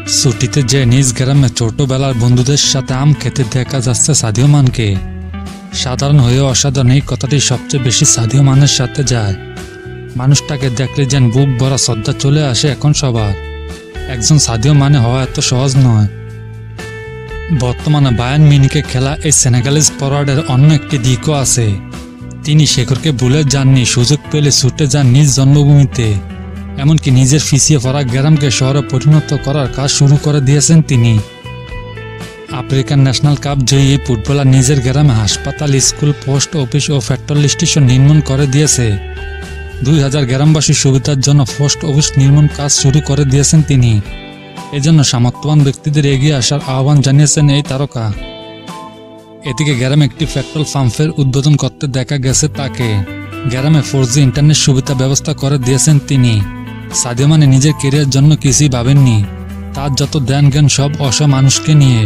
ছুটিতে যে নিজ গ্রামে ছোটবেলার বন্ধুদের সাথে আম খেতে দেখা যাচ্ছে সাদিও মানকে। সাধারণ হয়ে অসাধারণ এই কথাটি সবচেয়ে বেশি সাদিও মানের সাথে যায়। মানুষটাকে দেখলে যেন বুক ভরা শ্রদ্ধা চলে আসে এখন সবার। একজন সাদিও মানে হওয়া এত সহজ নয়। বর্তমানে বায়ার্ন মিউনিখে খেলা এই সেনেগালিজ ফরওয়ার্ডের অন্য একটি দিকও আছে। তিনি শেখরকে ভুলে যাননি, সুযোগ পেলে ছুটে যান নিজ জন্মভূমিতে। এমনকি নিজের পিছিয়ে পড়া গ্রামকে শহরে পরিণত করার কাজ শুরু করে দিয়েছেন তিনি। আফ্রিকান ন্যাশনাল কাপ জয়ী এই ফুটবলার নিজের গ্রামে হাসপাতাল, স্কুল, পোস্ট অফিস ও পেট্রোল স্টেশন নির্মাণ করে দিয়েছে। 2000 গ্রামবাসীর সুবিধার জন্য পোস্ট অফিস নির্মাণ কাজ শুরু করে দিয়েছেন তিনি। এজন্য সামর্থ্যবান ব্যক্তিদের এগিয়ে আসার আহ্বান জানিয়েছেন এই তারকা। এদিকে গ্রামে একটি পেট্রোল পাম্পের উদ্বোধন করতে দেখা গেছে তাকে। গ্রামে 4G ইন্টারনেট সুবিধা ব্যবস্থা করে দিয়েছেন তিনি। সাদিও মানে নিজের কেরিয়ার জন্য কিছুই ভাবেননি। তার যত ধ্যান জ্ঞান সব অসহায় মানুষকে নিয়ে।